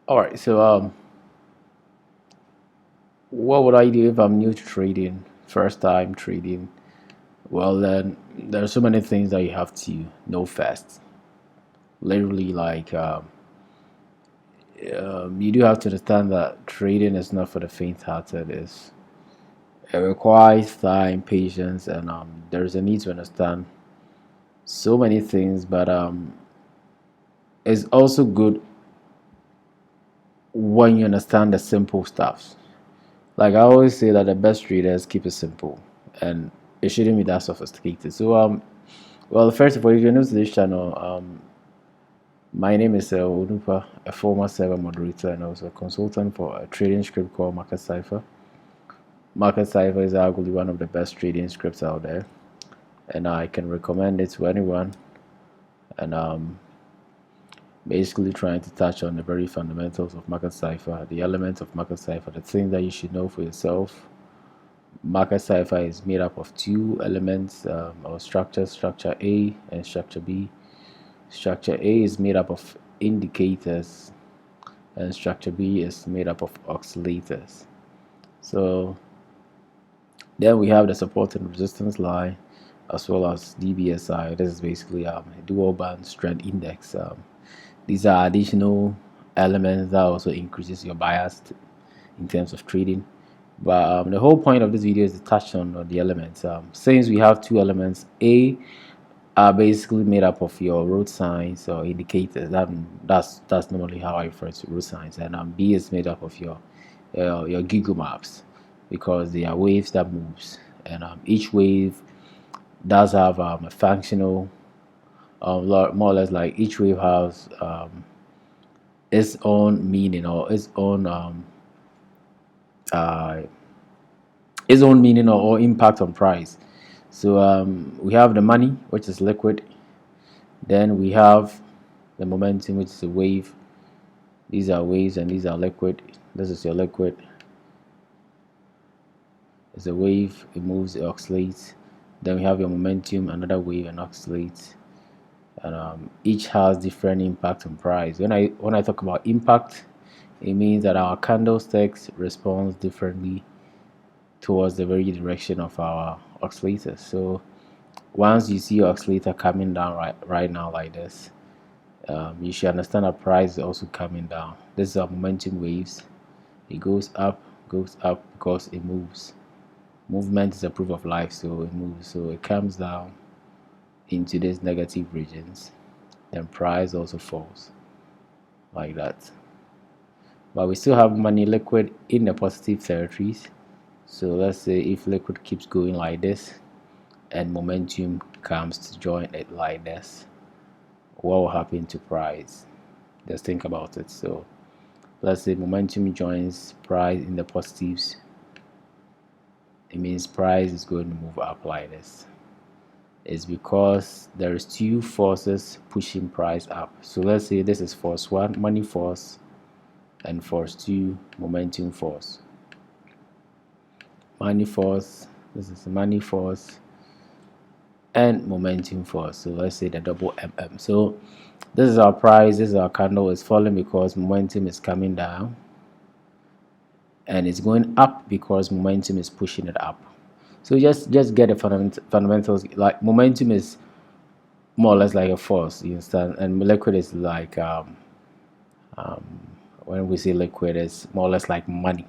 All right, so what would I do if I'm new to trading, first time trading? Well, then there are so many things that you have to know first. Literally, you do have to understand that trading is not for the faint-hearted. It requires time, patience, and there's a need to understand so many things. But it's also good when you understand the simple stuff. Like I always say that the best traders keep it simple, and it shouldn't be that sophisticated. So well, first of all, if you're new to this channel, my name is Onupa, a former server moderator and also a consultant for a trading script called Market Cipher. Market Cipher is arguably one of the best trading scripts out there, and I can recommend it to anyone. And basically trying to touch on the very fundamentals of Market Cipher, the elements of Market Cipher, the things that you should know for yourself. Market Cipher is made up of two elements or structures, structure A and structure B. Structure A is made up of indicators and structure B is made up of oscillators. So then we have the support and resistance line as well as DBSI. This is basically a dual band strength index. These are additional elements that also increases your bias in terms of trading. But the whole point of this video is to touch on the elements. Since we have two elements, A are basically made up of your road signs or indicators. That's normally how I refer to road signs. And B is made up of your Google Maps because they are waves that moves, and each wave does have a functional, more or less like each wave has its own meaning or uh, its own meaning or impact on price. So we have the money, which is liquid. Then we have the momentum, which is a wave. These are waves and these are liquid. This is your liquid. It's a wave, it moves, it oscillates. Then we have your momentum, another wave, and oscillates. And each has different impact on price. When I talk about impact, it means that our candlesticks responds differently towards the very direction of our oscillators. So once you see your oscillator coming down right now like this, you should understand that price is also coming down. This is our momentum waves. It goes up because it moves. Movement is a proof of life, so it moves. So it comes down into these negative regions. Then price also falls like that. But we still have money liquid in the positive territories. So let's say if liquid keeps going like this and momentum comes to join it like this, what will happen to price? Just think about it. So let's say momentum joins price in the positives. It means price is going to move up like this. It's because there is two forces pushing price up. So let's say this is force 1, money force, and force 2, momentum force. Money force, this is money force, and momentum force. So let's say the double MM. So this is our price, this is our candle. Is falling because momentum is coming down, and it's going up because momentum is pushing it up. So just get the fundamentals. Like momentum is more or less like a force, you understand, and liquid is like when we say liquid, it's more or less like money,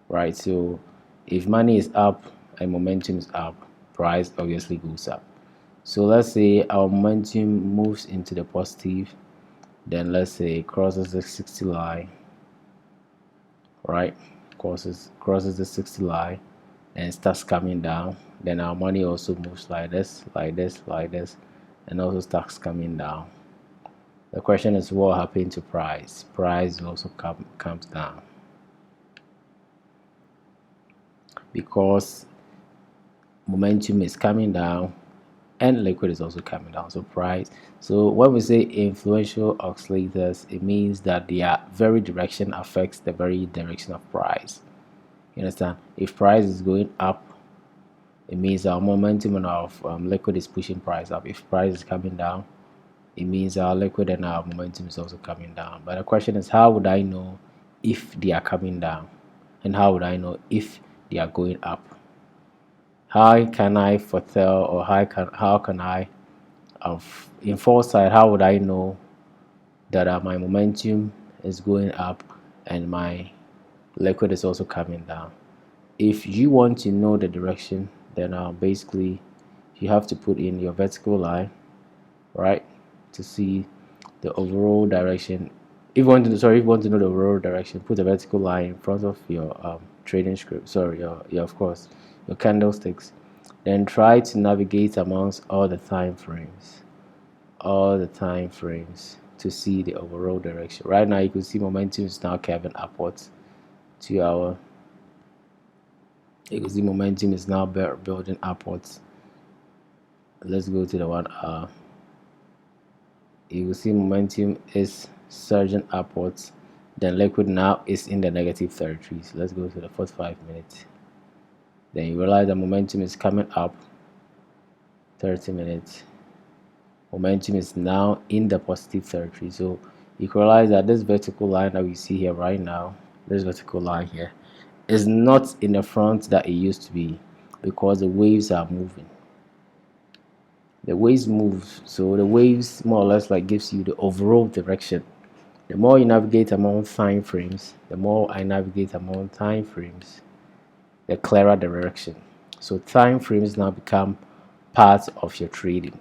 right? So if money is up and momentum is up, price obviously goes up. So let's say our momentum moves into the positive, then let's say it crosses the 60 line, right? Crosses the 60 line and starts coming down. Then our money also moves like this, like this, like this, and also starts coming down. The question is what happened to price? Price also comes down because momentum is coming down and liquid is also coming down. So price. So when we say influential oscillators, it means that their very direction affects the very direction of price. You understand? If price is going up, it means our momentum and our liquid is pushing price up. If price is coming down, it means our liquid and our momentum is also coming down. But the question is, how would I know if they are coming down, and how would I know if they are going up? How can I foretell, or how can I, in foresight, how would I know that my momentum is going up and my liquid is also coming down? If you want to know the direction, then basically you have to put in your vertical line, right, to see the overall direction. If you want to know the overall direction, put a vertical line in front of your trading script. Sorry, your of course your candlesticks. Then try to navigate amongst all the time frames to see the overall direction. Right now, you can see momentum is now curving upwards. 2 hour. You can see momentum is now building upwards. Let's go to the 1 hour. You will see momentum is surging upwards. Then liquid now is in the negative territory. So let's go to the 45 minutes. Then you realize the momentum is coming up. 30 minutes. Momentum is now in the positive territory. So you can realize that this vertical line that we see here right now, this vertical line here, is not in the front that it used to be, because the waves are moving. The waves move, so the waves more or less like gives you the overall direction. The more you navigate among time frames, the more I navigate among time frames, the clearer direction. So time frames now become part of your trading.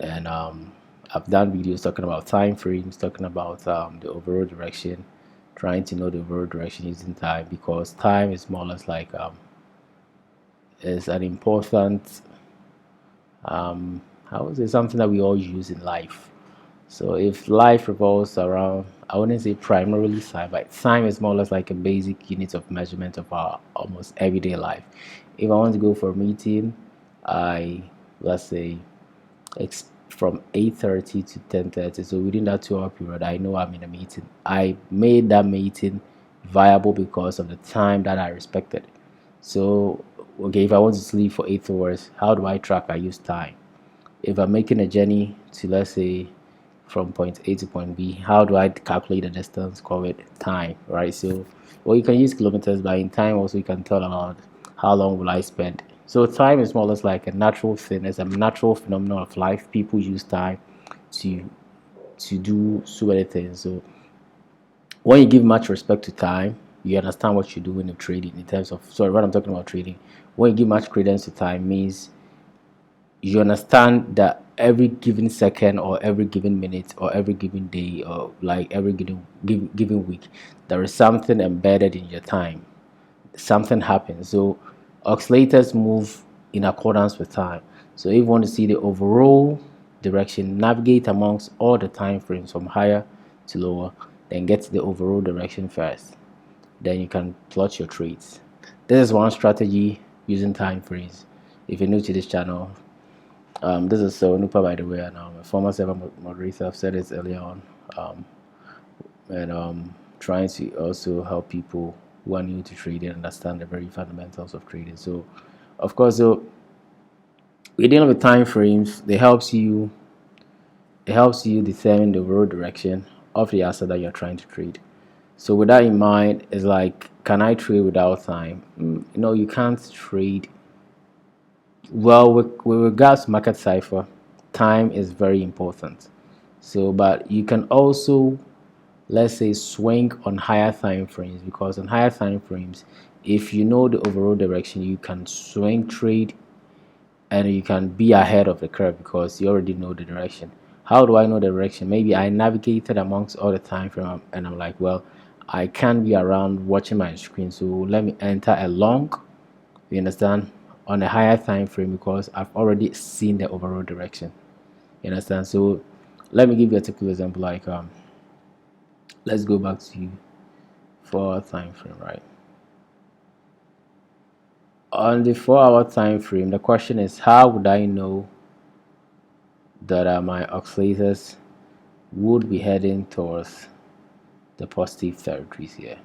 And I've done videos talking about time frames, talking about the overall direction, trying to know the overall direction using time, because time is more or less like is an important I would say something that we all use in life. So if life revolves around, I wouldn't say primarily time, but time is more or less like a basic unit of measurement of our almost everyday life. If I want to go for a meeting, I let's say it's from 8:30 to 10:30. So within that 2 hour period, I know I'm in a meeting. I made that meeting viable because of the time that I respected. So okay, if I want to sleep for 8 hours, how do I track? I use time. If I'm making a journey to, let's say, from point A to point B, how do I calculate the distance? Call it time, right? So, well, you can use kilometers, but in time also you can tell about how long will I spend. So time is more or less like a natural thing. It's a natural phenomenon of life. People use time to do so many things. So when you give much respect to time, you understand what you do in the trading. In terms of, sorry, when I'm talking about trading, when you give much credence to time means you understand that every given second or every given minute or every given day or like every given week, there is something embedded in your time. Something happens. So oscillators move in accordance with time. So if you want to see the overall direction, navigate amongst all the time frames from higher to lower, then get the overall direction first. Then you can plot your trades. This is one strategy using time frames. If you're new to this channel, this is Nupa, by the way, and I'm a former server moderator. I've said this earlier on, and trying to also help people who are new to trading understand the very fundamentals of trading. So, of course, so we're dealing with time frames. It helps you determine the overall direction of the asset that you're trying to trade. So, with that in mind, it's like, can I trade without time? No, you can't trade. Well, with regards to market cipher, time is very important. So, but you can also, let's say, swing on higher time frames, because on higher time frames, if you know the overall direction, you can swing trade and you can be ahead of the curve because you already know the direction. How do I know the direction? Maybe I navigated amongst all the time frame and I'm like, well, I can't be around watching my screen, so let me enter a long, you understand, on a higher time frame because I've already seen the overall direction. You understand? So let me give you a typical example. Like let's go back to 4 hour time frame, right? On the 4 hour time frame, the question is, how would I know that my oscillators would be heading towards the positive territories here?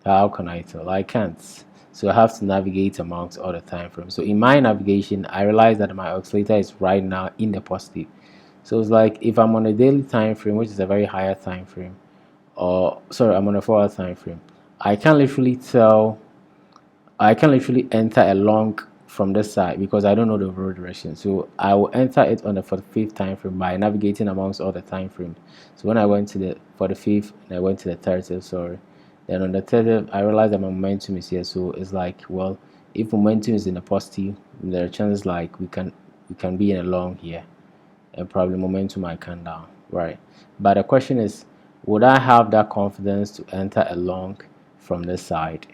How can I tell? I can't. So I have to navigate amongst all the time frames. So in my navigation, I realize that my oscillator is right now in the positive. So it's like if I'm on a daily time frame, which is a very higher time frame, or sorry, I'm on a 4 hour time frame, I can literally tell I can literally enter a long from this side because I don't know the overall direction. So I will enter it on the 45th time frame by navigating amongst all the time frames. So when I went to the 45th and I went to the 30th, sorry, then on the 30th I realized that my momentum is here. So it's like, well, if momentum is in the positive, there are chances like we can be in a long here, and probably momentum might come down, right? But the question is, would I have that confidence to enter a long from this side?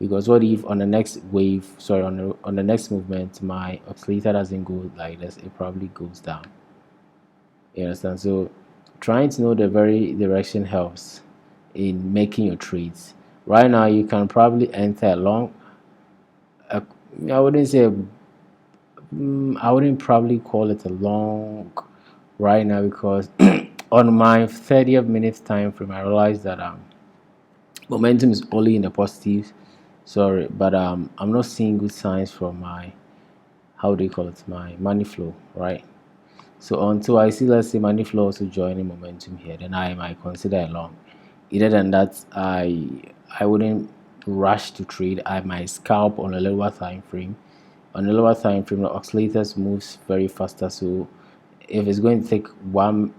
Because what if on the next wave, sorry, on the next movement, my oscillator doesn't go like this, it probably goes down. You understand? So trying to know the very direction helps in making your trades. Right now you can probably enter a long, a, I wouldn't say I wouldn't probably call it a long right now because on my 30th minute time frame I realized that momentum is only in the positive. Sorry, but I'm not seeing good signs from my, how do you call it, my money flow, right? So until I see, let's say, money flow also joining momentum here, then I might consider a long. Other than that, I wouldn't rush to trade. I might scalp on a lower time frame. On a lower time frame, the oscillators moves very faster. So if it's going to take one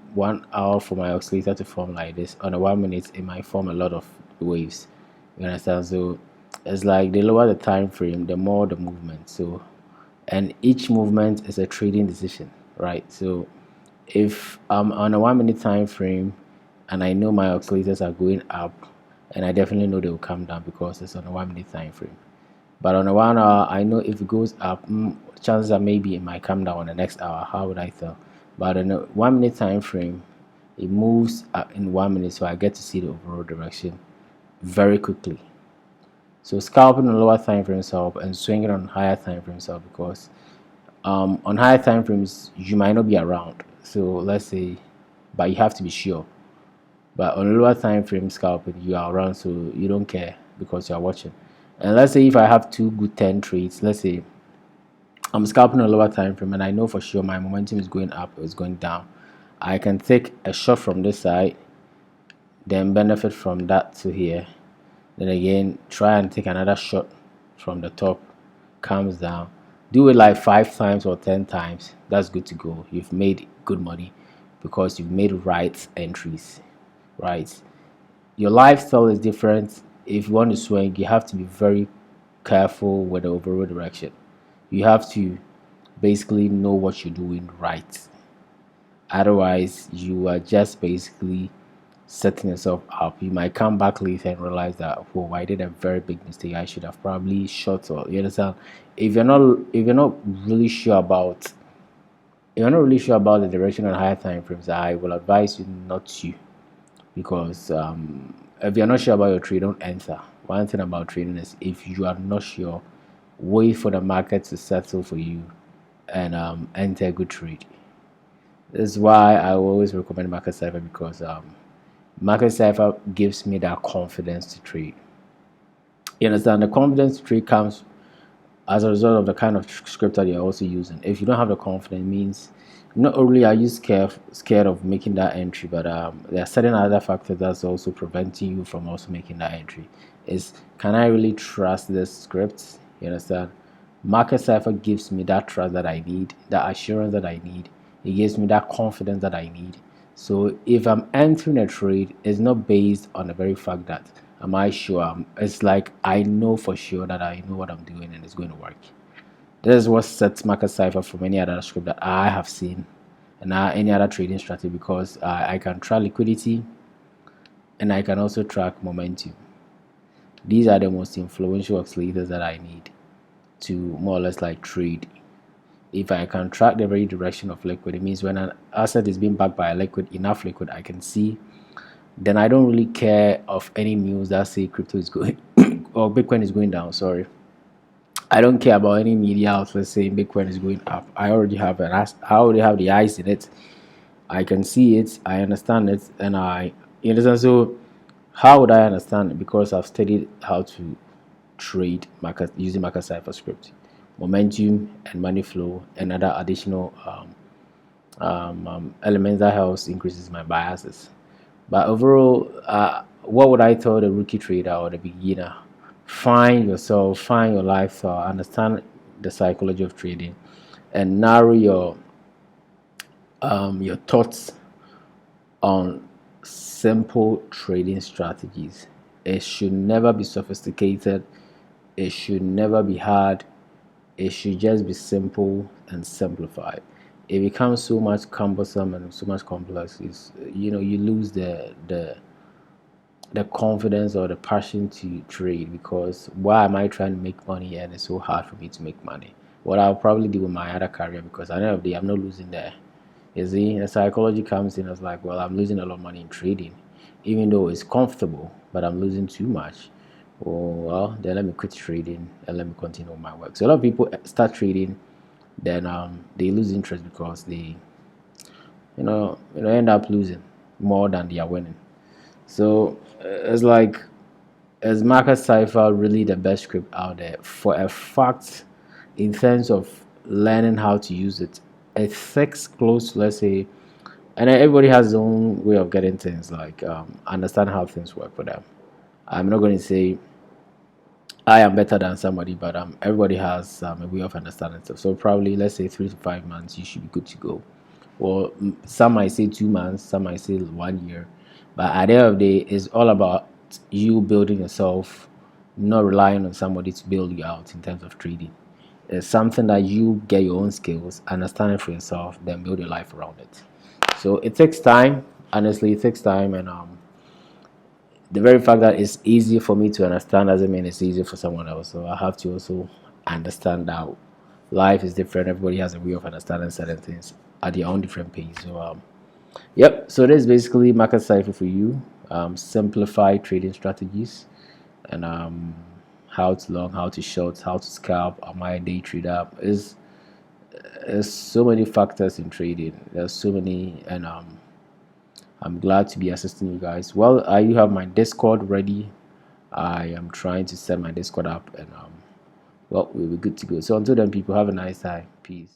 hour for my oscillator to form like this, on a 1 minute it might form a lot of waves. You understand? So it's like the lower the time frame, the more the movement. So and each movement is a trading decision, right? So if I'm on a 1 minute time frame and I know my oscillators are going up, and I definitely know they will come down because it's on a 1 minute time frame. But on a 1 hour, I know if it goes up, chances are maybe it might come down on the next hour. How would I tell? But in a 1 minute time frame, it moves in 1 minute, so I get to see the overall direction very quickly. So scalping on lower time frames help, and swinging on higher time frames help because on higher time frames you might not be around. So let's say, but you have to be sure. But on lower time frame scalping, you are around, so you don't care because you are watching. And let's say if I have two good 10 trades, let's say I'm scalping a lower time frame and I know for sure my momentum is going up or it's going down, I can take a shot from this side, then benefit from that to here, then again try and take another shot from the top, comes down, do it like 5 times or 10 times. That's good to go. You've made good money because you've made right entries, right? Your lifestyle is different. If you want to swing, you have to be very careful with the overall direction. You have to basically know what you're doing right. Otherwise, you are just basically setting yourself up. You might come back later and realize that, oh, I did a very big mistake. I should have probably shot, or you understand. If you're not really sure about the direction on higher time frames, I will advise you not to, because if you're not sure about your trade, don't enter. One thing about trading is if you are not sure, wait for the market to settle for you and enter a good trade. This is why I always recommend Market Cipher, because Market Cipher gives me that confidence to trade. You understand? The confidence to trade comes as a result of the kind of script that you're also using. If you don't have the confidence, it means not only are you scared of making that entry, but there are certain other factors that's also preventing you from also making that entry. Is, can I really trust this script? You understand? Market Cipher gives me that trust that I need, that assurance that I need. It gives me that confidence that I need. So if I'm entering a trade, it's not based on the very fact that am I sure. It's like I know for sure that I know what I'm doing and it's going to work. This is what sets Market Cipher from any other script that I have seen, and any other trading strategy, because I can track liquidity and I can also track momentum. These are the most influential oscillators that I need to more or less like trade. If I can track the very direction of liquid, it means when an asset is being backed by a liquid, enough liquid, I can see, then I don't really care of any news that say crypto is going or Bitcoin is going down. Sorry, I don't care about any media outlets saying Bitcoin is going up. I already have I already have the eyes in it. I can see it, I understand it, and you understand. So how would I understand it? Because I've studied how to trade market using market cipher script. Momentum and money flow and other additional elements that helps increases my biases. But overall, what would I tell the rookie trader or the beginner? Find yourself, find your lifestyle, understand the psychology of trading, and narrow your thoughts on simple trading strategies. It should never be sophisticated. It should never be hard. It should just be simple and simplified. It becomes so much cumbersome and so much complex. Is you lose the confidence or the passion to trade, because why am I trying to make money and it's so hard for me to make money? What I'll probably do with my other career, because at the end of the day I'm not losing there. You see, the psychology comes in as like, well, I'm losing a lot of money in trading, even though it's comfortable, but I'm losing too much. Oh, well, then let me quit trading and let me continue my work. So a lot of people start trading, then they lose interest because they, end up losing more than they are winning. So it's like, is Market Cipher really the best script out there? For a fact, in terms of learning how to use it, it fits close to, let's say, and everybody has their own way of getting things, like understand how things work for them. I'm not going to say I am better than somebody, but everybody has a way of understanding stuff. So probably, let's say 3 to 5 months, you should be good to go. Well, some might say 2 months, some might say 1 year, but at the end of the day, it's all about you building yourself, not relying on somebody to build you out in terms of trading. It's something that you get your own skills, understand it for yourself, then build your life around it. So it takes time. Honestly, it takes time, and the very fact that it's easy for me to understand doesn't mean it's easy for someone else. So I have to also understand that life is different. Everybody has a way of understanding certain things at their own different pace. So yep. So this is basically market cipher for you. Simplify trading strategies, and how to long, how to short, how to scalp. Am I a day trader? There's so many factors in trading. There's so many, and I'm glad to be assisting you guys. Well, you have my Discord ready. I am trying to set my Discord up, and well, we'll be good to go. So until then, people, have a nice time. Peace.